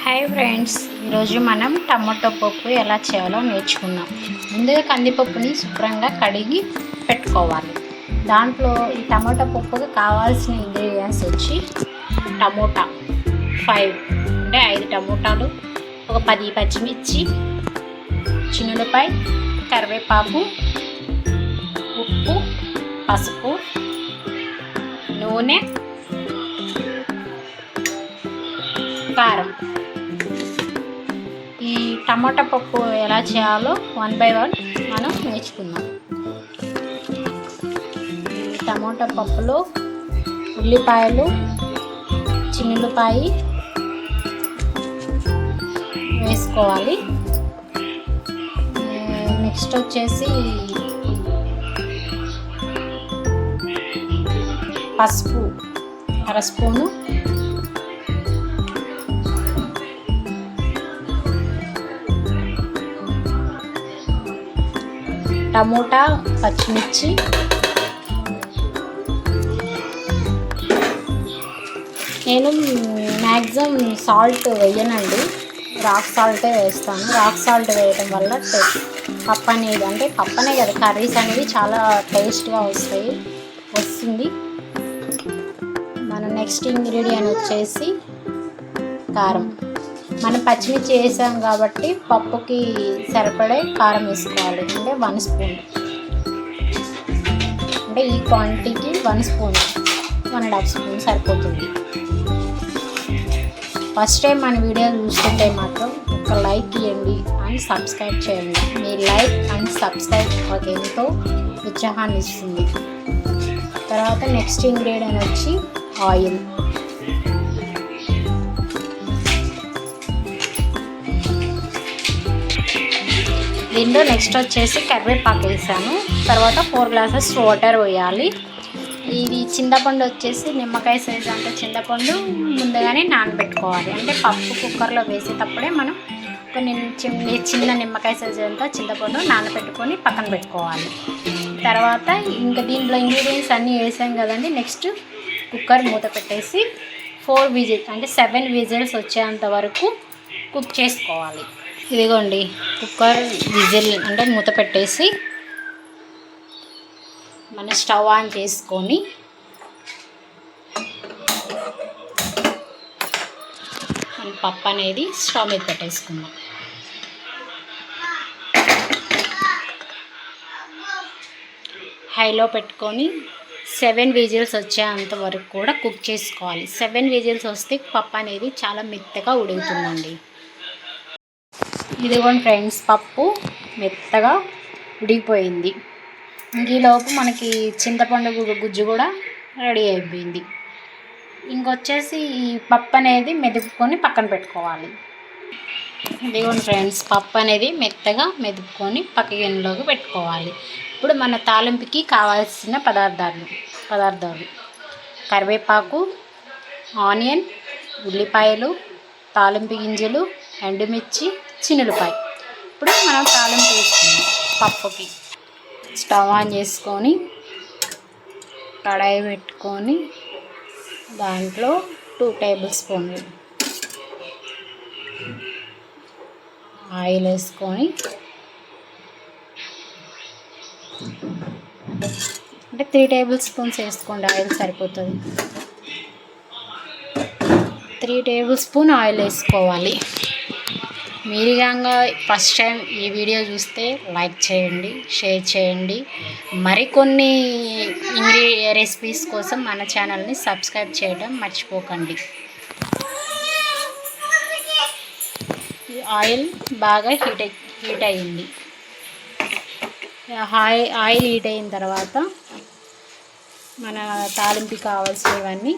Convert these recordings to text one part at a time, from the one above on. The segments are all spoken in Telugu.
హాయ్ ఫ్రెండ్స్, ఈరోజు మనం టమాటో పప్పు ఎలా చేయాలో నేర్చుకుందాం. ముందుగా కందిపప్పుని శుభ్రంగా కడిగి పెట్టుకోవాలి. దాంట్లో ఈ టమాటో పప్పుకి కావాల్సిన ఇంగ్రీడియంట్స్ వచ్చి టమోటా 5 టమోటాలు, ఒక 10 పచ్చిమిర్చి, చిన్నులపాయ, కరివేపాకు, ఉప్పు, పసుపు, నూనె, కారం. ఈ టమాటా పప్పు ఎలా చేయాలో 1 by 1 మనం నేర్చుకుందాం. ఈ టమాటా పప్పులో ఉల్లిపాయలు, చిన్నులపాయ వేసుకోవాలి. నెక్స్ట్ వచ్చేసి పసుపు 1 స్పూను, టమోటా, పచ్చిమిర్చి, నేను మ్యాక్సిమం సాల్ట్ వేయనండి, రాక్ సాల్టే వేస్తాను. రాక్ సాల్ట్ వేయడం వల్ల పప్పు అనేది అంటే పప్పనే కదా కర్రీస్ అనేది చాలా టేస్ట్గా వస్తుంది. మన నెక్స్ట్ ఇంగ్రీడియంట్ వచ్చేసి కారం. మనం పచ్చిమిర్చి వేసాం కాబట్టి పప్పుకి సరిపడే కారం వేసుకోవాలి. అంటే 1 స్పూన్, అంటే ఈ క్వాంటిటీకి 1 స్పూన్, 1.5 స్పూన్ సరిపోతుంది. ఫస్ట్ టైం మన వీడియో చూస్తుంటే మాత్రం ఒక లైక్ ఇవ్వండి అండ్ సబ్స్క్రైబ్ చేయండి. మీ లైక్ అండ్ సబ్స్క్రైబ్ మాకు ఎంతో ఉత్సాహాన్ని ఇస్తుంది. తర్వాత నెక్స్ట్ ఇంగ్రీడియంట్ వచ్చి ఆయిల్. దీంట్లో నెక్స్ట్ వచ్చేసి కరివేపాకు వేసాను. తర్వాత 4 గ్లాసెస్ వాటర్ వేయాలి. ఇది చింతపండు వచ్చేసి నిమ్మకాయ సైజు అంత చింతపండు ముందుగానే నానబెట్టుకోవాలి. అంటే పప్పు కుక్కర్లో వేసేటప్పుడే మనం కొన్ని చిన్న నిమ్మకాయ సైజు అంతా చింతపండు నానబెట్టుకొని పక్కన పెట్టుకోవాలి. తర్వాత ఇంకా దీంట్లో ఇంగ్రీడియంట్స్ అన్నీ వేసాం కదండి. నెక్స్ట్ కుక్కర్ మూత పెట్టేసి 4 విజిల్స్ అంటే 7 విజిల్స్ వచ్చేంత వరకు కుక్ చేసుకోవాలి. ఇదిగోండి కుక్కర్ విజిల్ అంటే మూత పెట్టేసి మన స్టవ్ ఆన్ చేసుకొని మన పప్పు అనేది స్టవ్ మీద పెట్టేసుకుందాం. హైలో పెట్టుకొని 7 విజిల్స్ వచ్చేంత వరకు కూడా కుక్ చేసుకోవాలి. 7 విజిల్స్ వస్తే పప్పు అనేది చాలా మెత్తగా ఉడుకుతుందండి. ఇదిగోండి ఫ్రెండ్స్, పప్పు మెత్తగా ఉడికిపోయింది. ఈలోపు మనకి చింతపండు గుజ్జు కూడా రెడీ అయిపోయింది. ఇంకొచ్చేసి ఈ పప్పు అనేది మెదుపుకొని పక్కన పెట్టుకోవాలి. ఇదిగోండి ఫ్రెండ్స్, పప్పు అనేది మెత్తగా మెదుపుకొని పక్క గిన్నెలోకి పెట్టుకోవాలి. ఇప్పుడు మన తాలింపుకి కావాల్సిన పదార్థాలు కరివేపాకు, ఆనియన్, ఉల్లిపాయలు, తాలింపు గింజలు, ఎండుమిర్చి, చిన్నులపాయ. ఇప్పుడు మనం తాలింపు వేసుకుందాం. పప్పుకి స్టవ్ ఆన్ చేసుకొని కడాయి పెట్టుకొని దాంట్లో 2 టేబుల్ స్పూన్లు ఆయిల్ వేసుకొని, అంటే 3 టేబుల్ స్పూన్స్ వేసుకోండి, ఆయిల్ సరిపోతుంది. 3 టేబుల్ స్పూన్ ఆయిల్ వేసుకోవాలి. మీరు కనుక ఫస్ట్ టైం ఈ వీడియో చూస్తే లైక్ చేయండి, షేర్ చేయండి. మరికొన్ని రెసిపీస్ కోసం మన ఛానల్ని సబ్స్క్రైబ్ చేయడం మర్చిపోకండి. ఆయిల్ బాగా హీట్ అయ్యింది. ఆయిల్ హీట్ అయిన తర్వాత మన తాలింపు కావాల్సినవన్నీ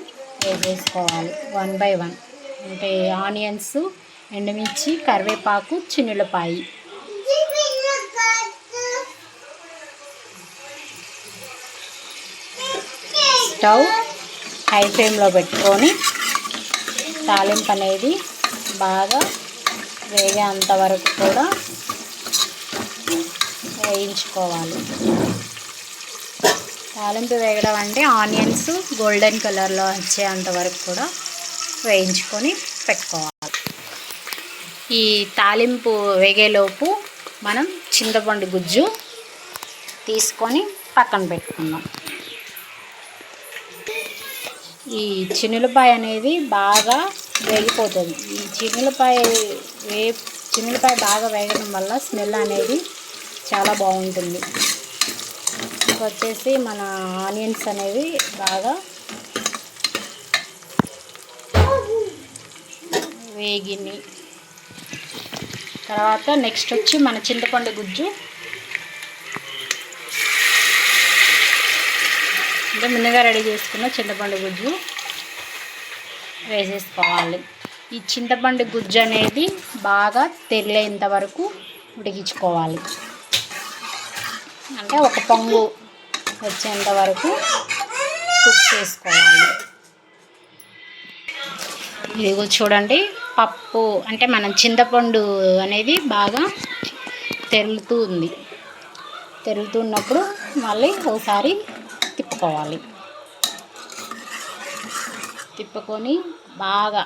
వేసుకోవాలి 1 by 1. అంటే ఆనియన్స్, ఎండుమిర్చి, కరివేపాకు, చిన్నులపాయ. స్టవ్ హై ఫ్లేమ్లో పెట్టుకొని తాలింపు అనేది బాగా వేగేంత వరకు కూడా వేయించుకోవాలి. తాలింపు వేగడం అంటే ఆనియన్స్ గోల్డెన్ కలర్లో వచ్చేంత వరకు కూడా వేయించుకొని పెట్టుకోవాలి. ఈ తాలింపు వేగేలోపు మనం చింతపండు గుజ్జు తీసుకొని పక్కన పెట్టుకుందాం. ఈ చిన్నులపాయ అనేది బాగా వేగిపోతుంది. ఈ చిన్నులపాయ బాగా వేగడం వల్ల స్మెల్ అనేది చాలా బాగుంటుంది. వచ్చేసి మన ఆనియన్స్ అనేవి బాగా వేగిని తర్వాత నెక్స్ట్ వచ్చి మన చింతపండు గుజ్జు అంటే ముందుగా రెడీ చేసుకున్న చింతపండు గుజ్జు వేసేసుకోవాలి. ఈ చింతపండు గుజ్జు అనేది బాగా తెల్లేంత వరకు ఉడికించుకోవాలి. అంటే ఒక పొంగు వచ్చేంత వరకు కుక్ చేసుకోవాలి. ఇదిగో చూడండి, పప్పు అంటే మనం చింతపండు అనేది బాగా తెరులుతున్నప్పుడు మళ్ళీ ఒకసారి తిప్పుకొని బాగా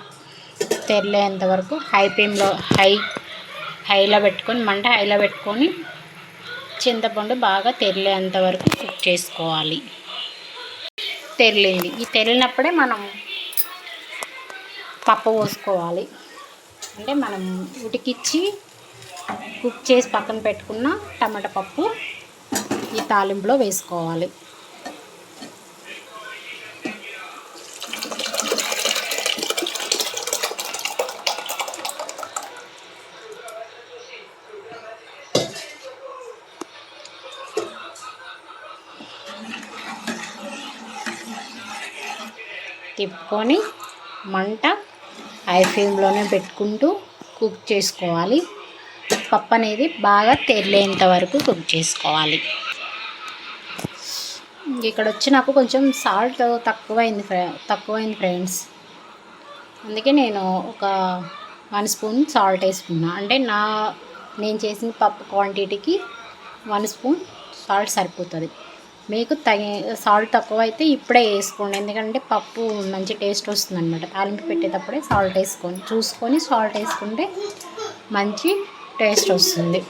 తెరలేంత వరకు హైలో పెట్టుకొని చింతపండు బాగా తెరలేంత వరకు కుక్ చేసుకోవాలి. ఈ తెరిలినప్పుడే మనం పప్పు పోసుకోవాలి. అంటే మనం ఉడికిచ్చి కుక్ చేసి పక్కన పెట్టుకున్న టమాటా పప్పు ఈ తాలింపులో వేసుకోవాలి. తిప్పుకొని మంట హై ఫ్లేమ్లోనే పెట్టుకుంటూ కుక్ చేసుకోవాలి. పప్పు అనేది బాగా తెల్లేంత వరకు కుక్ చేసుకోవాలి. ఇక్కడ వచ్చి నాకు కొంచెం సాల్ట్ తక్కువైంది ఫ్రెండ్స్. అందుకే నేను ఒక 1 స్పూన్ సాల్ట్ వేసుకున్నా. అంటే నేను చేసిన పప్పు క్వాంటిటీకి 1 స్పూన్ సాల్ట్ సరిపోతుంది. మీకు సాల్ట్ తక్కువ అయితే ఇప్పుడే వేసుకోండి. ఎందుకంటే పప్పు మంచి టేస్ట్ వస్తుంది అన్నమాట. తాలింపు పెట్టేటప్పుడే చూసుకొని సాల్ట్ వేసుకుంటే మంచి టేస్ట్ వస్తుంది.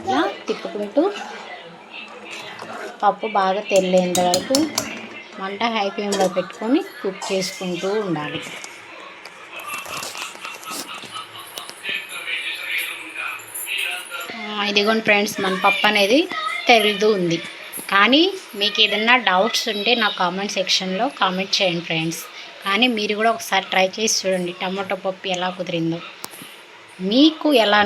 ఇలా తిప్పుకుంటూ పప్పు బాగా తెల్లేంత వరకు మంట హై ఫ్లేమ్లో పెట్టుకొని కుక్ చేసుకుంటూ ఉండాలి. ఇదిగోండి ఫ్రెండ్స్, మన పప్పు అనేది తెరులుతూ ఉంది. కానీ మీకు ఏదైనా డౌట్స్ ఉంటే నా కామెంట్ సెక్షన్లో కామెంట్ చేయండి ఫ్రెండ్స్. కానీ మీరు కూడా ఒకసారి ట్రై చేసి చూడండి టమాటో పప్పు ఎలా కుదిరిందో. మీకు ఎలా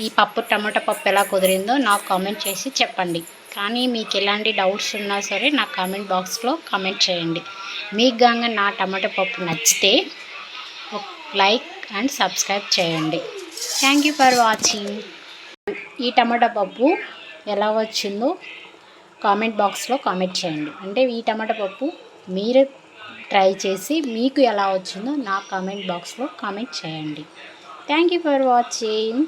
ఈ టమాటో పప్పు ఎలా కుదిరిందో నాకు కామెంట్ చేసి చెప్పండి. కానీ మీకు ఎలాంటి డౌట్స్ ఉన్నా సరే నా కామెంట్ బాక్స్లో కామెంట్ చేయండి. మీకు గాంగా నా టమాటో పప్పు నచ్చితే లైక్ అండ్ సబ్స్క్రైబ్ చేయండి. Thank you for watching. ఈ టమాటా పప్పు ఎలా వచ్చిందో కామెంట్ బాక్స్లో కామెంట్ చేయండి. అంటే ఈ టమాటా పప్పు మీరు ట్రై చేసి మీకు ఎలా వచ్చిందో నా కామెంట్ బాక్స్లో కామెంట్ చేయండి. Thank you for watching.